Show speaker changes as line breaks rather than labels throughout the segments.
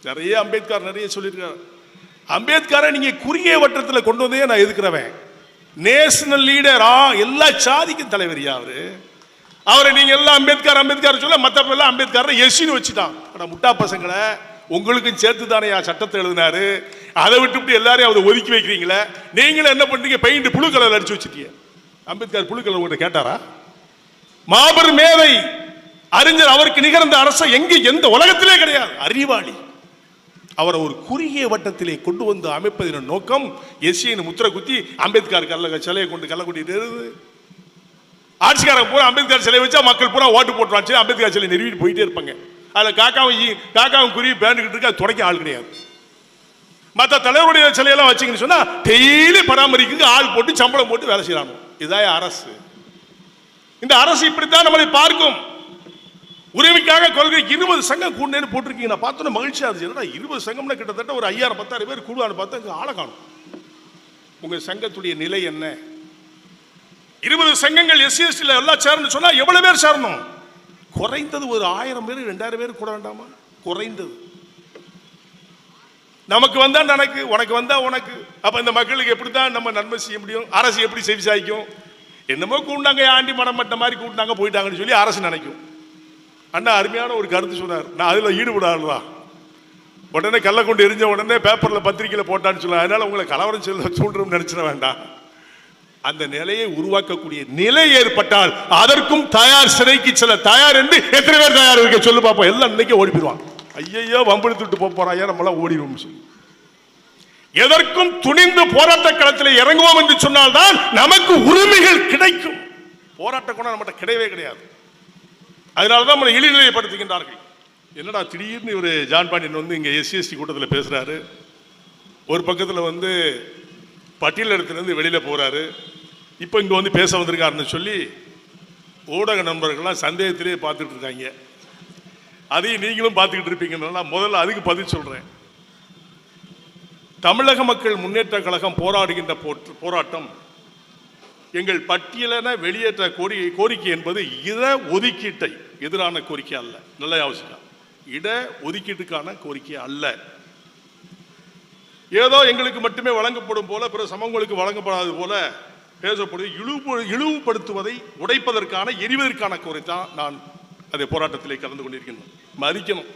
நிறைய அம்பேத்கர் நிறைய சொல்லியிருக்காரு. அம்பேத்கரை நீங்க குறுகிய வட்டத்தில் கொண்டு வந்தே நான் எதுக்குறவன். நேஷனல் லீடர், எல்லா சாதிக்கும் தலைவர் அவரு. அவரை நீங்க எல்லாம் அம்பேத்கர் அம்பேத்கர் சொல்ல மற்ற எல்லாம் அம்பேத்கர் எஸ்சின்னு வச்சுட்டான். முட்டா பசங்களை உங்களுக்கும் சேர்த்து தானே சட்டத்தை எழுதினாரு. அதை விட்டு எல்லாரையும் அதை ஒதுக்கி வைக்கிறீங்களே. நீங்களும் என்ன பண்றீங்க? பெயிண்ட் புழு கலர் அடிச்சு வச்சுட்டீங்க. அம்பேத்கர் புழு கலர் உங்கள்கிட்ட கேட்டாரா? மாபெரும் மேதை அறிஞர், அவருக்கு நிகர்ந்த அரசு எந்த உலகத்திலே கிடையாது. அறிவாளி. அவரை ஒரு குறுகிய வட்டத்திலே கொண்டு வந்து அமைப்பதின் நோக்கம் எஸ்சின்னு முத்திர குத்தி அம்பேத்கர் சிலையை கொண்டு கள்ள கூட்டிட்டு ஆட்சிக்காரங்க பூரா அம்பேத்கர் சிலை வச்சா மக்கள் பூரா ஓட்டு போட்டுருவாங்க. அம்பேத்கர் சிலை நிறுவிட்டு போயிட்டே இருப்பாங்க. அதில் காக்காவும் குருவி பேண்டுகிட்டு இருக்கு. அது தொடக்க ஆள் கிடையாது. மற்ற தலைவருடைய சிலையெல்லாம் வச்சிங்கன்னு சொன்னா டெய்லி பராமரிக்க ஆள் போட்டு சம்பளம் போட்டு வேலை செய்யறாங்க. இதான் அரசு. இந்த அரசு இப்படித்தான் நம்மளை பார்க்கும். உரிமைக்காக கொள்கை 20 சங்கம் கூண்டேன்னு போட்டிருக்கீங்க. நான் பார்த்தோன்னா மகிழ்ச்சியா இருந்துச்சு. 20 சங்கம்னா கிட்டத்தட்ட ஒரு 5000-10,000 பேர் கூடுவான்னு பார்த்தா ஆளை காணும். உங்க சங்கத்துடைய நிலை என்ன? 20 சங்கங்கள் SC/ST எல்லாம் சேரணும் சொன்னா எவ்வளவு பேர் சேரணும்? குறைந்தது ஒரு 1000 பேர் 2000 பேர் கூட வேண்டாமா? குறைந்தது. நமக்கு வந்தா எனக்கு, உனக்கு வந்தா உனக்கு. அப்ப இந்த மக்களுக்கு எப்படித்தான் நம்ம நன்மை செய்ய முடியும்? அரசு எப்படி செவி சாய்க்கும்? என்னமோ கூண்டாங்க, ஆண்டி மனம் மட்ட மாதிரி கூட்டினாங்க போயிட்டாங்கன்னு சொல்லி அரசு நினைக்கும். அண்ணா அருமையான ஒரு கருத்து சொன்னார். நான் அதுல ஈடுபடாதா, உடனே கல்ல கொண்டு எரிஞ்ச உடனே பேப்பர்ல பத்திரிகையில போட்டான்னு சொல்ல, அதனால உங்களை கலவரம் செல்ல தூண்டும் நினைச்சிட வேண்டாம். அந்த நிலையை உருவாக்கக்கூடிய நிலை ஏற்பட்டால் அதற்கும் தயார், சிறைக்கு சில தயார் என்று எத்தனை பேர் தயார் இருக்க சொல்லு பார்ப்போம். எல்லாம் இன்னைக்கு ஓடி போயிடுவான். ஐயோ வம்பெடுத்துட்டு போறாயா, நம்மளாம் ஓடிடும் சொல்லி எதற்கும் துணிந்து போராட்ட களத்தில் இறங்குவோம் என்று சொன்னால்தான் நமக்கு உரிமைகள் கிடைக்கும். போராட்ட குணம் நம்மகிட்ட கிடையவே கிடையாது. அதனாலதான் நம்மளை இழிநிலைப்படுத்துகின்றார்கள். என்னடா திடீர்னு இவர் ஜான் பாண்டியன் வந்து இங்க SC/ST கூட்டத்தில் பேசுறாரு. ஒரு பக்கத்தில் வந்து பட்டியலிடத்திலிருந்து வெளியில போறாரு. இப்போ இங்க வந்து பேச வந்திருக்காருன்னு சொல்லி ஊடக நண்பர்கள்லாம் சந்தேகத்திலே பார்த்துட்டு இருக்காங்க. அதையும் நீங்களும் பார்த்துக்கிட்டு இருப்பீங்கன்னா முதல்ல அதுக்கு பதில் சொல்றேன். தமிழக மக்கள் முன்னேற்ற கழகம் போராடுகின்ற போராட்டம் எங்கள் பட்டியலென வெளியேற்ற கோரிக்கை என்பது இட ஒதுக்கீட்டை எதிரான கோரிக்கை அல்ல. நல்ல அவசியம். இட ஒதுக்கீட்டுக்கான கோரிக்கை அல்ல. ஏதோ எங்களுக்கு மட்டுமே வழங்கப்படும் போல பிற சமூகங்களுக்கு வழங்கப்படாது போல பேசப்படுவது இழிவுபடுத்துவதை உடைப்பதற்கான எரிவதற்கான கோரித்தான் நான் அதை போராட்டத்திலே கலந்து கொண்டிருக்கின்றோம். மதிக்கணும்.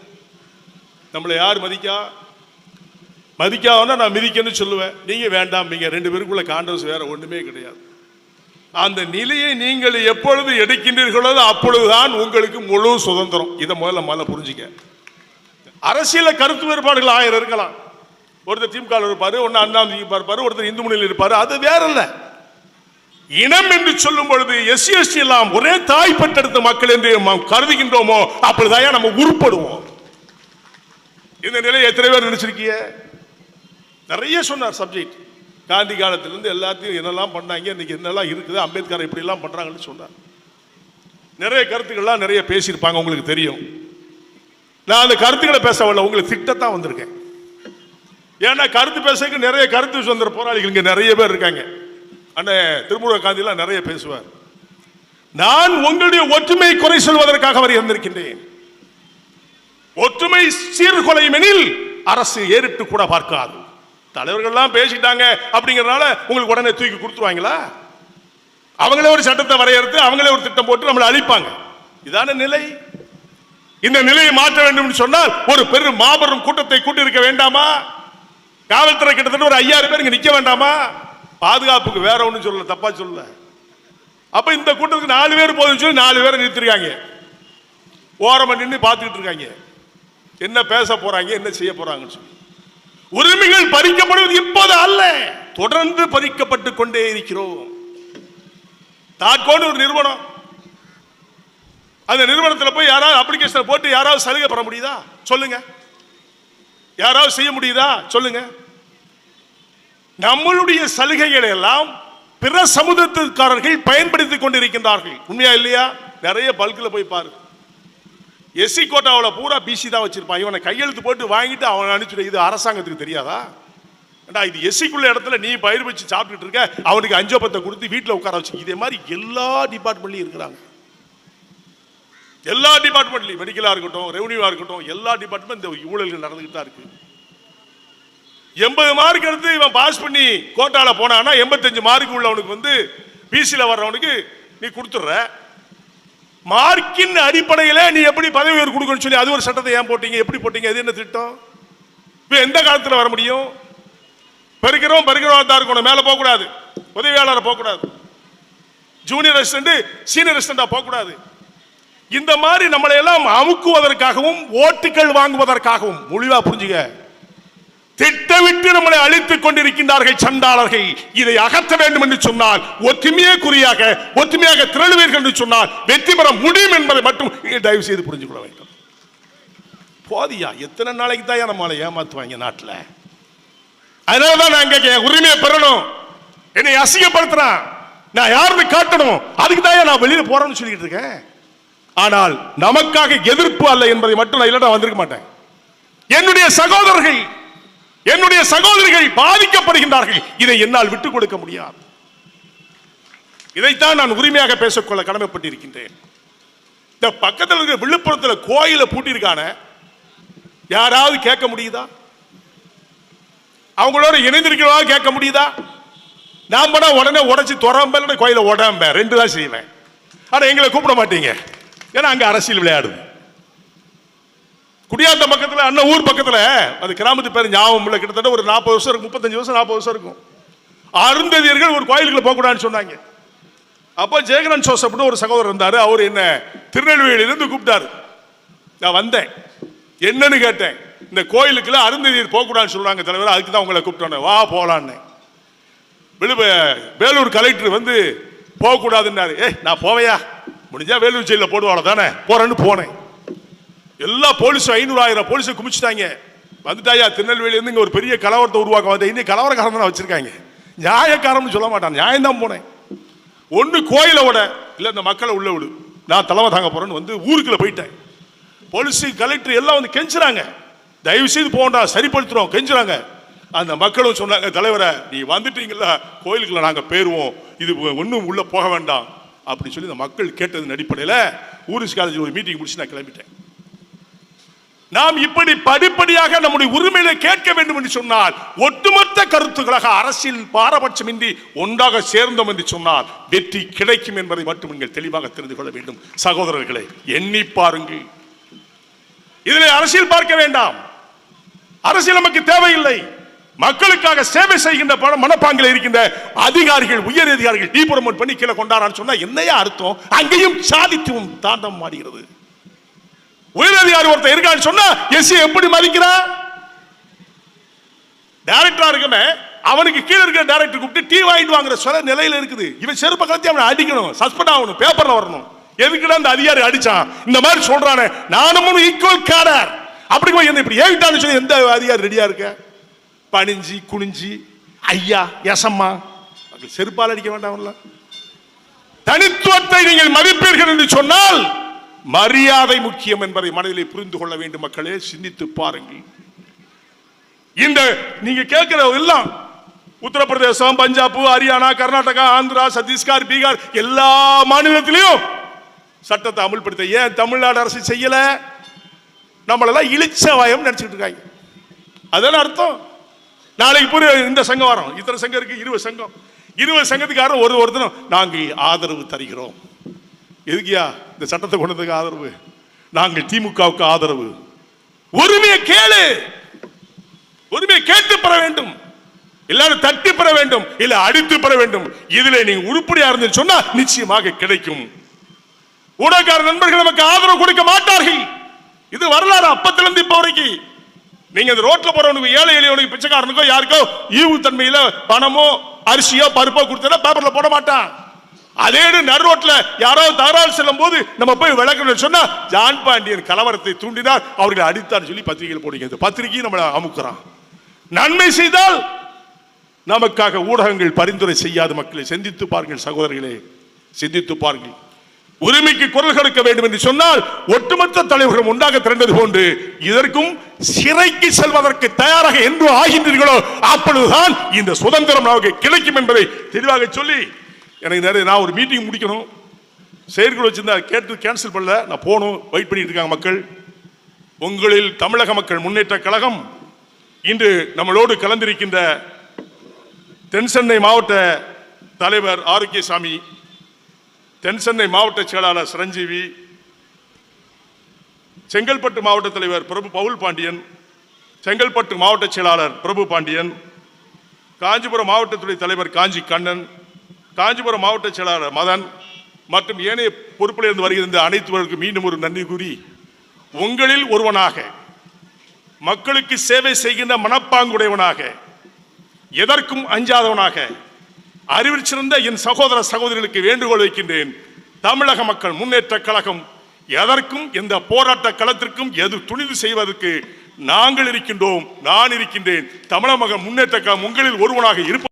நம்மளை யார் மதிக்காமனா நான் மிதிக்கன்னு சொல்லுவேன். நீங்க வேண்டாம். நீங்க 2 பேருக்குள்ள கான்ட்ரவர்சி வேற ஒண்ணுமே கிடையாது. அந்த நிலையை நீங்கள் எப்பொழுது எடுக்கின்றீர்களோ அப்பொழுதுதான் உங்களுக்கு முழு சுதந்திரம். இதை முதல்ல புரிஞ்சுக்க. அரசியல கருத்து வேறுபாடுகள் 1000 இருக்கலாம். ஒருத்தர் திமுக இருப்பாரு, ஒன்னு அண்ணாமலை இருப்பாரு, ஒருத்தர் இந்து முன்னணியில் இருப்பாரு. அது வேற இல்ல. இனம் என்று சொல்லும் பொழுது SC/ST எல்லாம் ஒரே தாய் பெற்றெடுத்த மக்கள் என்று கருதுகின்றோமோ அப்பொழுதான் நம்ம உருப்படுவோம். இந்த நிலையை எத்தனை பேர் நினைச்சிருக்கீங்க? நிறைய சொன்னார் சப்ஜெக்ட். காந்தி காலத்திலிருந்து எல்லாத்தையும் என்னெல்லாம் பண்ணாங்க, இன்னைக்கு என்னெல்லாம் இருக்குது, அம்பேத்கர் இப்படி எல்லாம் பண்றாங்கன்னு சொன்னார். நிறைய கருத்துக்கள்லாம் நிறைய பேசியிருப்பாங்க, உங்களுக்கு தெரியும். நான் அந்த கருத்துக்களை பேச வரல, உங்களுக்கு திட்டத்தான் வந்திருக்கேன். ஏன்னா கருத்து பேசக்கு நிறைய கருத்து சுதந்திர போராளிகள் இங்க நிறைய பேர் இருக்காங்க. அண்ணன் திருமுருக காந்திலாம் நிறைய பேசுவார். நான் உங்களுடைய ஒற்றுமை குறை சொல்வதற்காக வரை இருந்திருக்கின்றேன். ஒற்றுமை சீர்குலையும் எனில் அரசு ஏறிட்டு கூட பார்க்காது. தலைவர்கள்லாம் பேசிட்டாங்க அப்படிங்கறதுனால உங்களுக்கு உடனே தூக்கி கொடுத்துருவாங்களா? அவங்களே ஒரு சட்டத்தை வரையறுத்து அவங்களே ஒரு திட்டம் போட்டு நம்மளை அழிப்பாங்க. இதான நிலை. இந்த நிலையை மாற்ற வேண்டும் சொன்னால் ஒரு பெரும் மாபெரும் கூட்டத்தை கூட்டி இருக்க வேண்டாமா? காவல்துறை கிட்டத்தட்ட ஒரு 5000 பேர் இங்க நிக்க வேண்டாமா? பாதுகாப்புக்கு வேற ஒன்றும் சொல்லல, தப்பா சொல்லல. அப்ப இந்த கூட்டத்துக்கு 4 பேர் போதும் சொல்லி 4 பேரை நிறுத்திருக்காங்க. ஓரமா நின்று பார்த்துக்கிட்டு இருக்காங்க. என்ன பேச போறாங்க, என்ன செய்ய போறாங்கன்னு சொல்லி. உரிமைகள் பறிக்கப்படுவது இப்போது அல்ல, தொடர்ந்து பறிக்கப்பட்டு கொண்டே இருக்கிறோம். தாட்கோன்னு ஒரு நிறுவனம், அந்த நிறுவனத்தில் போய் யாராவது அப்ளிகேஷன் போட்டு யாராவது சலுகை பெற முடியுதா சொல்லுங்க? யாராவது செய்ய முடியுதா சொல்லுங்க? நம்மளுடைய சலுகைகளை எல்லாம் பிற சமூகத்திற்காரர்கள் பயன்படுத்திக் கொண்டிருக்கின்றார்கள். உண்மையா இல்லையா? நிறைய பல்கில் போய் பாரு. SC கோட்டாவில் பூரா BC தான் வச்சிருப்பான். இவனை கையெழுத்து போட்டு வாங்கிட்டு அவனை அனுப்பிச்சுட. இது அரசாங்கத்துக்கு தெரியாதா? இது SC-க்குள்ள இடத்துல நீ பயிர் வச்சு சாப்பிட்டுட்டு இருக்க, அவனுக்கு 5 பத்தை கொடுத்து வீட்டில் உட்கார வச்சு. இதே மாதிரி எல்லா டிபார்ட்மெண்ட்லையும் இருக்கிறாங்க. எல்லா டிபார்ட்மெண்ட்லையும், மெடிக்கலா இருக்கட்டும், ரெவன்யூவா இருக்கட்டும், எல்லா டிபார்ட்மெண்ட் இந்த ஊழல்கள் நடந்துகிட்டு தான் இருக்கு. 80 மார்க் எடுத்து இவன் பாஸ் பண்ணி கோட்டால போனான்னா 85 மார்க் உள்ளவனுக்கு வந்து பிசில வர்றவனுக்கு நீ கொடுத்துடுற. மார்க்கின் அடிப்படையில் நீ எப்படி பதவி உயர்வு கொடுக்கணும்னு சொல்லி அது ஒரு சட்டத்தை ஏன் போட்டீங்க? எப்படி போட்டீங்க? அது என்ன திட்டம்? எந்த காலத்தில் வர முடியும்? பெருக்கிறோம் தான் இருக்கணும், மேலே போகக்கூடாது, உதவியாளரை போகக்கூடாது, ஜூனியர் அசிஸ்டன்ட் சீனியர் அசிஸ்டண்டா போகக்கூடாது. இந்த மாதிரி நம்மளை எல்லாம் அமுக்குவதற்காகவும் ஓட்டுகள் வாங்குவதற்காகவும், மொழிவா புரிஞ்சுக்க, திட்டமிட்டு நம்மளை அழித்துக் கொண்டிருக்கின்றார்கள் சண்டாளர்கள். இதை அகற்ற வேண்டும் என்று சொன்னால் ஒற்றுமையாக திரளுவீர்கள் என்று சொன்னால் வெற்றி பெற முடியும் என்பதை மட்டும் தயவு செய்து புரிஞ்சு கொள்ள வேண்டும். போதியா? எத்தனை நாளைக்கு தான் நம்மளை ஏமாத்துவாங்க நாட்டில்? அதனாலதான் நாங்க உரிமையை பெறணும், என்னை அசிங்கப்படுத்துறான், நான் யாருன்னு காட்டணும், அதுக்கு தான் நான் வெளியில போறேன்னு சொல்லிட்டு இருக்கேன். ஆனால் நமக்காக எதிர்ப்பு அல்ல என்பதை மட்டும் நான் இல்லைன்னா வந்திருக்க மாட்டேன். என்னுடைய சகோதரிகள் பாதிக்கப்படுகின்றார்கள், இதை என்னால் விட்டுக் கொடுக்க முடியாது. இதைத்தான் நான் உரிமையாக பேசக்கொள்ள கடமைப்பட்டிருக்கின்றேன். இந்த பக்கத்தில் இருக்கிற விழுப்புரத்தில் கோயிலை பூட்டியிருக்கான யாராவது கேட்க முடியுதா? அவங்களோட இணைந்திருக்கிறதா கேட்க முடியுதா? நான் பண்ண உடனே உடைச்சு துறம்ப கோயிலை உடம்ப 2 தான் செய்வேன். ஆனா எங்களை கூப்பிட மாட்டீங்க, ஏன்னா அங்க அரசியல் விளையாடுது. குடியாத்த பக்கத்தில் அண்ணன் ஊர் பக்கத்தில், அது கிராமத்து பேர் ஞாபகம் இல்லை, கிட்டத்தட்ட ஒரு 40 வருஷம் இருக்கும், 35 வருஷம் 40 வருஷம் இருக்கும். அருந்ததியர்கள் ஒரு கோயிலுக்குள்ள போகக்கூடாதுன்னு சொன்னாங்க. அப்போ ஜெயகரன் ஜோசப்னு ஒரு சகோதரர் இருந்தாரு, அவர் என்ன திருநெல்வேலியிலிருந்து கூப்பிட்டாரு. நான் வந்தேன், என்னன்னு கேட்டேன். இந்த கோயிலுக்குள்ள அருந்ததியர் போகக்கூடாதுன்னு சொல்றாங்க தலைவர், அதுக்கு தான் உங்களை கூப்பிட்டோன்னே வா போலான்னு. வேலூர் கலெக்டர் வந்து போகக்கூடாதுன்னாரு. நான் போவையா, முடிஞ்சா வேலூர் ஜெயிலில் போடுவாள தானே, போறேன்னு போனேன். எல்லா போலீஸும் 500,000 போலீஸை குமிச்சுட்டாங்க. வந்துட்டாயா திருநெல்வேலியிலிருந்து இங்கே ஒரு பெரிய கலவரத்தை உருவாக்க வந்து இன்னும் கலவரக்காரன் தான் வச்சிருக்காங்க. நியாயக்காரன்னு சொல்ல மாட்டான், நியாயம் தான் போனேன். ஒன்று கோயிலை விட இல்லை இந்த மக்களை உள்ள விடு, நான் தலைமை தாங்க போறேன்னு வந்து ஊருக்குள்ள போயிட்டேன். போலீஸ் கலெக்டர் எல்லாம் வந்து கெஞ்சுறாங்க, தயவு செய்து போண்டா சரிப்படுத்துறோம் கெஞ்சுறாங்க. அந்த மக்களும் சொன்னாங்க, தலைவரை நீ வந்துட்டீங்களா கோயிலுக்குள்ள நாங்கள் போயிருவோம், இது ஒன்றும் உள்ள போக வேண்டாம் அப்படின்னு சொல்லி இந்த மக்கள் கேட்டதன் அடிப்படையில் ஊரிஸ் காலேஜில் ஒரு மீட்டிங் முடிச்சு நான் கிளம்பிட்டேன். நாம் இப்படி படிப்படியாக நம்முடைய உரிமையை கேட்க வேண்டும் என்று சொன்னால் ஒட்டுமொத்த கருத்துக்களாக அரசியல் பாரபட்சமின்றி ஒன்றாக சேர்ந்தோம் என்று சொன்னால் வெற்றி கிடைக்கும் என்பதை மட்டும் நீங்கள் தெளிவாக தெரிந்து கொள்ள வேண்டும். சகோதரர்களை எண்ணி பாருங்கள், இதில் அரசியல் பார்க்க வேண்டாம், அரசியல் நமக்கு தேவையில்லை. மக்களுக்காக சேவை செய்கின்ற மனப்பாங்கில் இருக்கின்ற அதிகாரிகள், உயர் அதிகாரிகள் டீப்ரமோட் பண்ணி கீழே கொண்டாடான்னு சொன்னா என்னையா அர்த்தம்? அங்கேயும் சாதித்துவம் தாண்டம் மாறுகிறது. உயரதிகாரி ஒருத்தர் இருக்கான்னு சொன்னா எஸ்சி எப்படி மதிக்கிறான்? டைரக்டரா இருக்கமே அவனுக்கு கீழே இருக்கிற டைரக்டர் கூப்பிட்டு டீ வாங்கிட்டு வாங்குற சொல்ல நிலையில இருக்குது. இவன் செருப்ப கலத்தி அவனை அடிக்கணும், சஸ்பெண்ட் ஆகணும், பேப்பர்ல வரணும். எதுக்குடா அந்த அதிகாரி அடிச்சான் இந்த மாதிரி சொல்றானே, நானும் ஈக்குவல் கேடர் அப்படி என்ன இப்படி ஏவிட்டான்னு சொல்லி எந்த அதிகாரி ரெடியா இருக்க? பணிஞ்சி குனிஞ்சி ஐயா எசம்மா செருப்பால் அடிக்க வேண்டாம். தனித்துவத்தை நீங்கள் மதிப்பீர்கள் என்று சொன்னால் மரியாதை முக்கியம் என்பதை மனதிலே புரிந்து கொள்ள வேண்டும். மக்களே சிந்தித்து பாருங்கள். இந்த நீங்க கேட்கிற எல்லாம் உத்தரப்பிரதேசம், பஞ்சாப், ஹரியானா, கர்நாடகா, ஆந்திரா, சத்தீஸ்கர், பீகார் எல்லா மாநிலத்திலையும் சட்டத்தை அமல்படுத்த ஏன் தமிழ்நாடு அரசு செய்யல? நம்மளெல்லாம் இழிச்ச வாயம் நினைச்சிட்டு இருக்காங்க. அதெல்லாம் அர்த்தம். நாளைக்கு இந்த சங்கம் வரும், இத்தனை சங்கம் இருக்கு, 20 சங்கம், 20 சங்கத்துக்காரரும் ஒருத்தரும் நாங்கள் ஆதரவு தருகிறோம். எதுக்கியா இந்த சட்டத்தை கொண்டதுக்கு ஆதரவு? நாங்கள் திமுகவுக்கு ஆதரவு. உரிமையை கேளு, உரிமையை கேட்டு பெற வேண்டும், எல்லாரும் தட்டி பெற வேண்டும், இல்ல அடித்து பெற வேண்டும். இதுல நீங்க உருப்படியா இருந்து சொன்னா நிச்சயமாக கிடைக்கும். ஊடகக்கார நண்பர்கள் நமக்கு ஆதரவு கொடுக்க மாட்டார்கள். இது வரலாறு அப்பத்திலிருந்து இப்ப வரைக்கும். நீங்க இந்த ரோட்ல போறவனுக்கு, ஏழை எளியவனுக்கு, பிச்சைக்காரனுக்கோ யாருக்கோ ஈவு தன்மையில பணமோ அரிசியோ பருப்போ கொடுத்தா பேப்பர்ல போட மாட்டான். அதே நடுரோட்ல யாராவது தகராறு செல்லும் போது நம்ம போய் விளக்கணும் சொன்னா ஜான் பாண்டியன் கலவரத்தை தூண்டினார், அவர்களை அடித்தார் சொல்லி பத்திரிகையில் போடுங்க. பத்திரிகையும் நம்மளை அமுக்குறான். நன்மை செய்தால் நமக்காக ஊடகங்கள் பரிந்துரை செய்யாது. மக்களை சிந்தித்து பாருங்கள், சகோதரர்களே சிந்தித்து பாருங்கள். உரிமைக்கு குரல் கொடுக்க வேண்டும் என்று சொன்னால் ஒட்டுமொத்த தலைவர்களும் ஒன்றாக திரண்டது போன்று இதற்கும் சிறைக்கு செல்வதற்கு தயாராக என்று ஆகின்றீர்களோ அப்பொழுதுதான் இந்த சுதந்திரம் நமக்கு கிடைக்கும் என்பதை தெளிவாக சொல்லி எனக்கு நான் ஒரு மீட்டிங் முடிக்கணும். செயற்குழு வச்சிருந்தா கேட்டு கேன்சல் பண்ணல. நான் போகணும், வெயிட் பண்ணிட்டு இருக்காங்க மக்கள். உங்களில் தமிழக மக்கள் முன்னேற்ற கழகம் இன்று நம்மளோடு கலந்திருக்கின்ற தென்சென்னை மாவட்ட தலைவர் ஆரோக்கியசாமி, தென்சென்னை மாவட்ட செயலாளர் சிரஞ்சீவி, செங்கல்பட்டு மாவட்ட தலைவர் பிரபு பவுல் பாண்டியன், செங்கல்பட்டு மாவட்ட செயலாளர் பிரபு பாண்டியன், காஞ்சிபுரம் மாவட்டத்துறை தலைவர் காஞ்சி கண்ணன், காஞ்சிபுரம் மாவட்ட செயலாளர் மதன் மற்றும் ஏனைய பொறுப்பில் இருந்து வருகின்ற அனைத்துவர்களுக்கு மீண்டும் ஒரு நன்றி கூறி, உங்களில் ஒருவனாக மக்களுக்கு சேவை செய்கின்ற மனப்பாங்குடையவனாக, எதற்கும் அஞ்சாதவனாக, அறிவில் சிறந்த என் சகோதர சகோதரிகளுக்கு வேண்டுகோள் வைக்கின்றேன். தமிழக மக்கள் முன்னேற்ற கழகம் எதற்கும், எந்த போராட்ட களத்திற்கும் எது துணிவு செய்வதற்கு நாங்கள் இருக்கின்றோம். நான் இருக்கின்றேன். தமிழக மக்கள் முன்னேற்ற கழகம் உங்களில் ஒருவனாக இருப்ப